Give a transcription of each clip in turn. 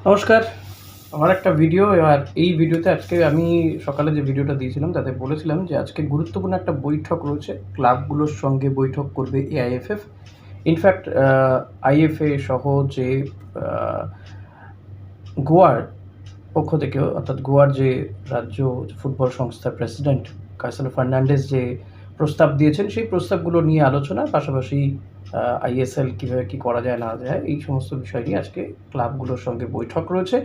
নমস্কার। আমার একটা ভিডিও, আর এই ভিডিওতে আজকে আমি সকালে যে ভিডিওটা দিয়েছিলাম তাতে বলেছিলাম যে আজকে গুরুত্বপূর্ণ একটা বৈঠক রয়েছে। ক্লাবগুলোর সঙ্গে বৈঠক করবে এআইএফএফ। ইনফ্যাক্ট আইএফএ সহ যে আ গোয়ার পক্ষ থেকেও, অর্থাৎ গোয়ার যে রাজ্য ফুটবল সংস্থার প্রেসিডেন্ট কার্সেলো ফার্নান্ডেজ যে প্রস্তাব দিয়েছেন, সেই প্রস্তাবগুলো নিয়ে আলোচনা, পাশাপাশি আইএসএল কীভাবে কী করা যায় না যায়, এই সমস্ত বিষয় নিয়ে আজকে ক্লাবগুলোর সঙ্গে বৈঠক রয়েছে।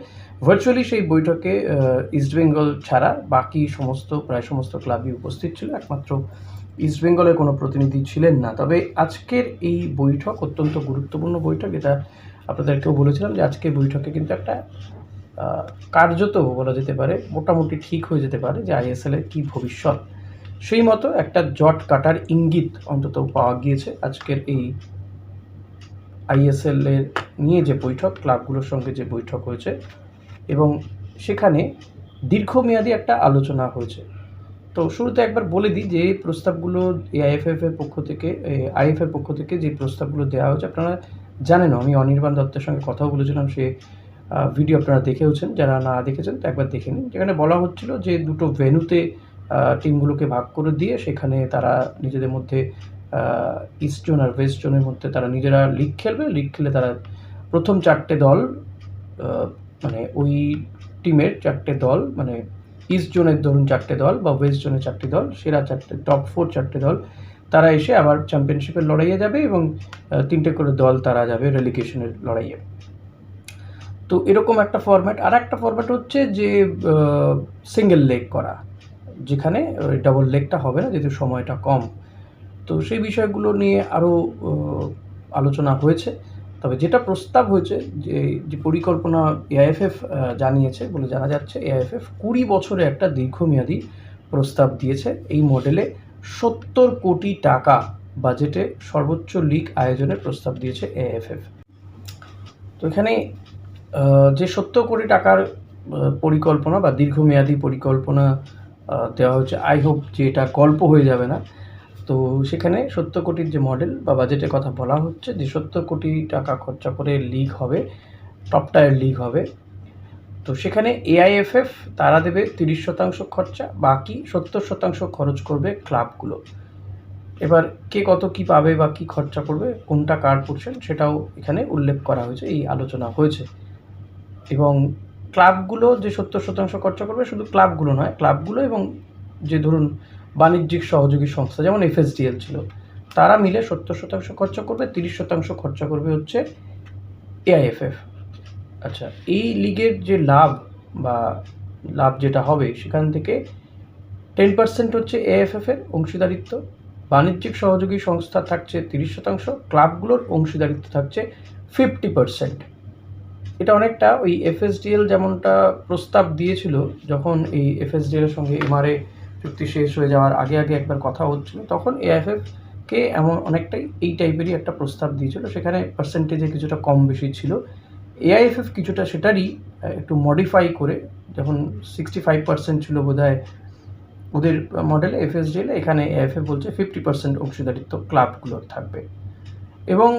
ভার্চুয়ালি সেই বৈঠকে ইস্টবেঙ্গল ছাড়া বাকি প্রায় সমস্ত ক্লাবই উপস্থিত ছিল। একমাত্র ইস্টবেঙ্গলের কোনো প্রতিনিধি ছিলেন না। তবে আজকের এই বৈঠক অত্যন্ত গুরুত্বপূর্ণ বৈঠক। এটা আপনাদেরকেও বলেছিলাম যে আজকের বৈঠকে কিন্তু একটা কার্যত বলা যেতে পারে, মোটামুটি ঠিক হয়ে যেতে পারে যে আইএসএলের কী ভবিষ্যৎ। সেই মতো একটা জট কাটার ইঙ্গিত অন্তত পাওয়া গিয়েছে আজকের এই আইএসএলের নিয়ে যে বৈঠক, ক্লাবগুলোর সঙ্গে যে বৈঠক হয়েছে, এবং সেখানে দীর্ঘমেয়াদী একটা আলোচনা হয়েছে। তো শুরুতে একবার বলে দিই যে প্রস্তাবগুলো আইএফএফের পক্ষ থেকে আইএফএর পক্ষ থেকে যে প্রস্তাবগুলো দেওয়া হয়েছে, আপনারা জানেন আমি অনির্বাণ দত্তের সঙ্গে কথাও বলেছিলাম। সে ভিডিও আপনারা দেখেওছেন, যারা না দেখেছেন তো একবার দেখে নিন। যেখানে বলা হচ্ছিল যে দুটো ভেন্যুতে টিমগুলোকে ভাগ করে দিয়ে সেখানে তারা নিজেদের মধ্যে ইস্ট জোন আর ওয়েস্ট জোনের মধ্যে তারা নিজেরা লিগ খেলবে। লিগ খেলে তারা প্রথম 4টে দল, মানে ওই টিমের 4টে দল, মানে ইস্ট জোনের ধরুন 4টে দল বা ওয়েস্ট জোনের 4টে দল, সেরা 4টে, টপ 4 4টে দল, তারা এসে আবার চ্যাম্পিয়নশিপের লড়াইয়ে যাবে, এবং 3টে করে দল তারা যাবে রেলিগেশনের লড়াইয়ে। তো এরকম একটা ফরম্যাট। আর একটা ফরম্যাট হচ্ছে যে সিঙ্গেল লেগ করা, যেখানে ডাবল লেগটা হবে না, যেহেতু সময়টা কম। তো সেই বিষয়গুলো নিয়ে আরও আলোচনা হয়েছে। তবে যেটা প্রস্তাব হয়েছে, যে পরিকল্পনা এআইএফএফ জানিয়েছে বলে জানা যাচ্ছে, এআইএফএফ 20 বছরে একটা দীর্ঘমেয়াদী প্রস্তাব দিয়েছে। এই মডেলে 70 কোটি টাকা বাজেটে সর্বোচ্চ লিগ আয়োজনের প্রস্তাব দিয়েছে এআইএফএফ। তো এখানে যে 70 কোটি টাকার পরিকল্পনা বা দীর্ঘমেয়াদী পরিকল্পনা দেওয়া হচ্ছে, আই হোপ যে এটা গল্প হয়ে যাবে না। তো সেখানে 70 কোটির যে মডেল বা বাজেটের কথা বলা হচ্ছে, যে 70 কোটি টাকা খরচা করে লিগ হবে, টপ টায়ার লিগ হবে। তো সেখানে এআইএফএফ তারা দেবে 30% খরচা, বাকি 70% খরচ করবে ক্লাবগুলো। এবার কে কত কী পাবে বা কী খরচা করবে, কোনটা কার পোর্শন, সেটাও এখানে উল্লেখ করা হয়েছে, এই আলোচনা হয়েছে। এবং ক্লাবগুলো যে 70% খরচা করবে, শুধু ক্লাবগুলো নয়, ক্লাবগুলো এবং যে ধরুন বাণিজ্যিক সহযোগী সংস্থা যেমন এফএসডিএল ছিল, তারা মিলে 70% খরচা করবে, 30% খরচা করবে হচ্ছে এআইএফএফ। আচ্ছা, এই লিগের যে লাভ যেটা হবে, সেখান থেকে 10% হচ্ছে এআইএফএফের অংশীদারিত্ব, বাণিজ্যিক সহযোগী সংস্থা থাকছে 30%, ক্লাবগুলোর অংশীদারিত্ব থাকছে 50%। এটা অনেকটা ওই এফএসডিএল যেমনটা প্রস্তাব দিয়েছিল, যখন এই এফএসডিএলের সঙ্গে এমআরএ চুক্তি শেষ হয়ে যাওয়ার আগে একবার কথা হচ্ছিল, তখন এআইএফএফকে এমন অনেকটাই এই টাইপেরই একটা প্রস্তাব দিয়েছিল। সেখানে পার্সেন্টেজে কিছুটা কম বেশি ছিল। এআইএফএফ কিছুটা সেটারই একটু মডিফাই করে, যখন 65% ছিল বোধহয় ওদের মডেলে এফএসডিএলে, এখানে এআইএফএফ বলছে 50% অংশীদারিত্ব ক্লাবগুলোর থাকবে, এবং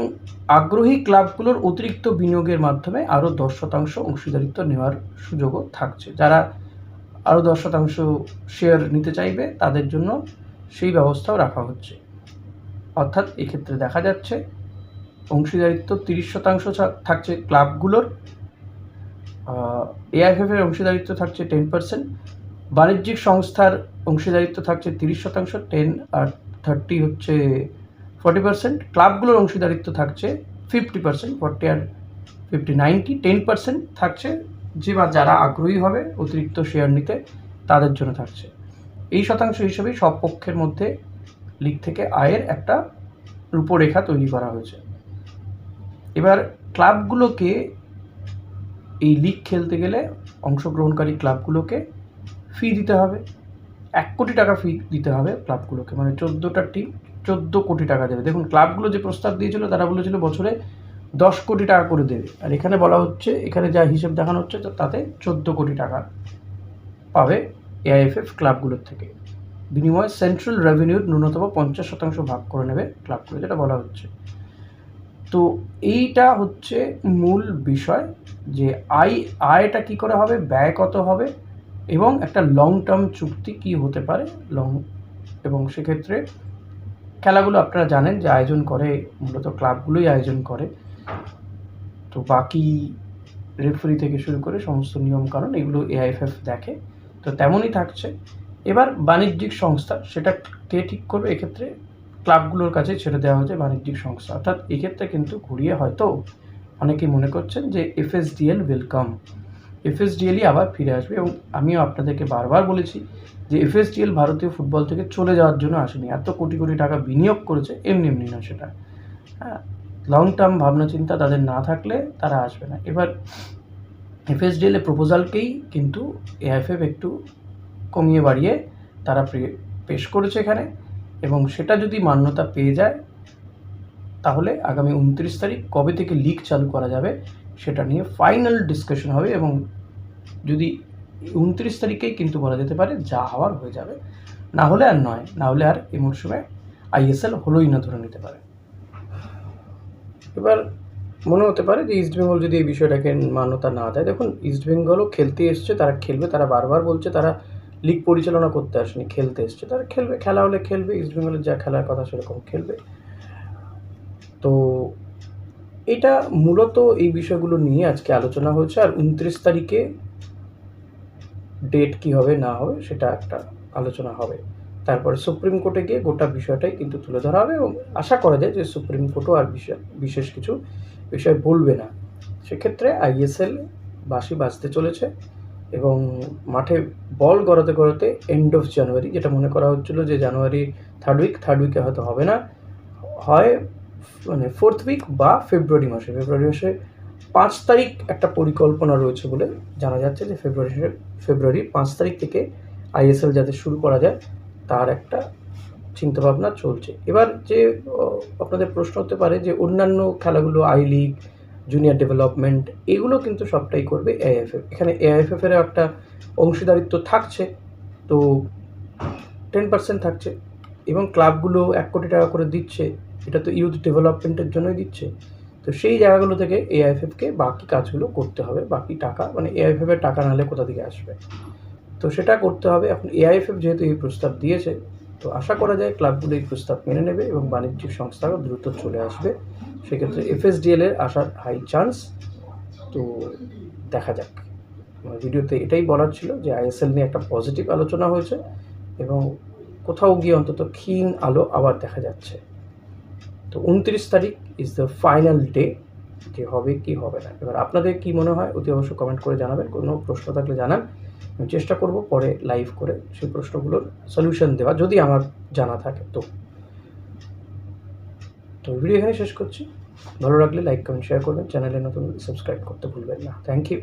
আগ্রহী ক্লাবগুলোর অতিরিক্ত বিনিয়োগের মাধ্যমে আরও 10% অংশীদারিত্ব নেওয়ার সুযোগও থাকছে। যারা আরও 10% শেয়ার নিতে চাইবে তাদের জন্য সেই ব্যবস্থাও রাখা হচ্ছে। অর্থাৎ এক্ষেত্রে দেখা যাচ্ছে অংশীদারিত্ব 30% থাকছে ক্লাবগুলোর, এআইএফএফের অংশীদারিত্ব থাকছে 10%, বাণিজ্যিক সংস্থার অংশীদারিত্ব থাকছে 30%, 10 আর 30 হচ্ছে 40%, ক্লাবগুলোর অংশীদারিত্ব থাকছে 50%, 40 আর 50 90, 10% থাকছে যারা আগ্রহী হবে অতিরিক্ত শেয়ার নিতে, তাদের জন্য থাকছে। এই শতাংশ হিসেবেই সব পক্ষের মধ্যে লিগ থেকে আয়ের একটা রূপরেখা তৈরি করা হয়েছে। এবার ক্লাবগুলোকে এই লিগ খেলতে গেলে অংশগ্রহণকারী ক্লাবগুলোকে ফি দিতে হবে, 1 কোটি টাকা ফি দিতে হবে ক্লাবগুলোকে, মানে 14টা টিম 14 কোটি টাকা দেবে। দেখুন, ক্লাবগুলো যে প্রস্তাব দিয়েছিল তারা বলেছিল বছরে 10 কোটি টাকা করে দেবে, আর এখানে বলা হচ্ছে, এখানে যা হিসেব দেখানো হচ্ছে তাতে 14 কোটি টাকা পাবে এআইএফএফ ক্লাবগুলোর থেকে। বিনিময়ে সেন্ট্রাল রেভিনিউর ন্যূনতম 50% ভাগ করে নেবে ক্লাবগুলো, যেটা বলা হচ্ছে। তো এইটা হচ্ছে মূল বিষয়, যে আয়টা কী করে হবে, ব্যয় কত হবে, এবং একটা লং টার্ম চুক্তি কী হতে পারে এবং সেক্ষেত্রে খেলাগুলো আপনারা জানেন যে আয়োজন করে মূলত ক্লাবগুলোই আয়োজন করে। তো বাকি রেফারি থেকে শুরু করে সমস্ত নিয়মকানুন এগুলো এআইএফএফ দেখে। তো তেমনই থাকছে। এবার বাণিজ্যিক সংস্থা সেটা কে ঠিক করবে, এক্ষেত্রে ক্লাবগুলোর কাছে ছেড়ে দেওয়া হয়েছে বাণিজ্যিক সংস্থা। অর্থাৎ এক্ষেত্রে কিন্তু ঘুরিয়ে হয়তো অনেকেই মনে করছেন যে এফএসডিএল ওয়েলকাম, এফএসডিএলই আবার ফিরে আসবে। এবং আমিও আপনাদেরকে বারবার বলেছি যে এফএসডিএল ভারতীয় ফুটবল থেকে চলে যাওয়ার জন্য আসেনি, এত কোটি কোটি টাকা বিনিয়োগ করেছে এমনি এমনি না সেটা। হ্যাঁ, লং টার্ম ভাবনা চিন্তা তাদের না থাকলে তারা আসবে না। এবার এফএসডিএল এর প্রপোজালকেই কিন্তু এআইএফএফ একটু কমিয়ে বাড়িয়ে তারা পেশ করেছে এখানে, এবং সেটা যদি মান্যতা পেয়ে যায় তাহলে আগামী 29 তারিখ কবে থেকে লিগ চালু করা যাবে সেটা নিয়ে ফাইনাল ডিসকাশন হবে। এবং যদি 29 তারিখেই কিন্তু বলা যেতে পারে যা হওয়ার হয়ে যাবে, না হলে আর নয়, না হলে আর এই মরশুমে আইএসএল হলোই না ধরে নিতে পারে। এবার মনে হতে পারে যে ইস্টবেঙ্গল যদি এই বিষয়টাকে মান্যতা না দেয়, দেখুন ইস্টবেঙ্গলও খেলতে এসছে, তারা খেলবে, তারা বারবার বলছে তারা লিগ পরিচালনা করতে আসেনি, খেলতে এসছে, তারা খেলবে, খেলা হলে খেলবে, ইস্টবেঙ্গলের যা খেলার কথা সেরকম খেলবে। তো এটা মূলত এই বিষয়গুলো নিয়ে আজকে আলোচনা হয়েছে। আর 29 তারিখে ডেট কী হবে না হবে সেটা একটা আলোচনা হবে। তারপরে সুপ্রিম কোর্টে গিয়ে গোটা বিষয়টাই কিন্তু তুলে ধরা হবে, এবং আশা করা যায় যে সুপ্রিম কোর্টও আর বিশেষ কিছু বিষয় বলবে না। সেক্ষেত্রে আইএসএল বাঁশি বাজতে চলেছে, এবং মাঠে বল গড়াতে গড়াতে এন্ড অফ জানুয়ারি, যেটা মনে করা হচ্ছিল যে জানুয়ারি থার্ড উইকে হয়তো হবে না, হয় মানে 4th উইক বা ফেব্রুয়ারি মাসে 5 তারিখ একটা পরিকল্পনা রয়েছে বলে জানা যাচ্ছে, যে ফেব্রুয়ারি 5 তারিখ থেকে আইএসএল যাতে শুরু করা যায় তার একটা চিন্তাভাবনা চলছে। এবার যে আপনাদের প্রশ্ন হতে পারে যে অন্যান্য খেলাগুলো, আই লিগ, জুনিয়র ডেভেলপমেন্ট, এগুলো কিন্তু সবটাই করবে এআইএফএফ। এখানে এআইএফএফেরও একটা অংশীদারিত্ব থাকছে, তো 10% থাকছে, এবং ক্লাবগুলো 1 কোটি টাকা করে দিচ্ছে, এটা তো ইউথ ডেভেলপমেন্টের জন্যই দিচ্ছে। তো সেই জায়গাগুলো থেকে এআইএফএফকে বাকি কাজগুলো করতে হবে, বাকি টাকা মানে এআইএফএফের টাকা নাহলে কোথা থেকে আসবে, তো সেটা করতে হবে। এখন এআইএফএফ যেহেতু এই প্রস্তাব দিয়েছে, তো আশা করা যায় ক্লাবগুলো এই প্রস্তাব মেনে নেবে এবং বাণিজ্যিক সংস্থাও দ্রুত চলে আসবে। সেক্ষেত্রে এফএসডিএল এর আসার হাই চান্স। তো দেখা যাক। ভিডিওতে এটাই বলার ছিল যে আইএসএল নিয়ে একটা পজিটিভ আলোচনা হয়েছে, এবং কোথাও গিয়ে অন্তত ক্ষীণ আলো আবার দেখা যাচ্ছে। তো 29 তারিখ ইজ দ্য ফাইনাল ডে, যে হবে কি হবে না। এবার আপনাদের কি মনে হয় অতি অবশ্যই কমেন্ট করে জানাবেন, কোনো প্রশ্ন থাকলে জানান, আমি চেষ্টা করব পরে লাইভ করে সেই প্রশ্নগুলোর সলিউশন দেওয়া, যদি আমার জানা থাকে। তো ভিডিও এখানে শেষ করছি। ভালো লাগলে লাইক, কমেন্ট, শেয়ার করবেন, চ্যানেলে নতুন সাবস্ক্রাইব করতে ভুলবেন না। Thank you.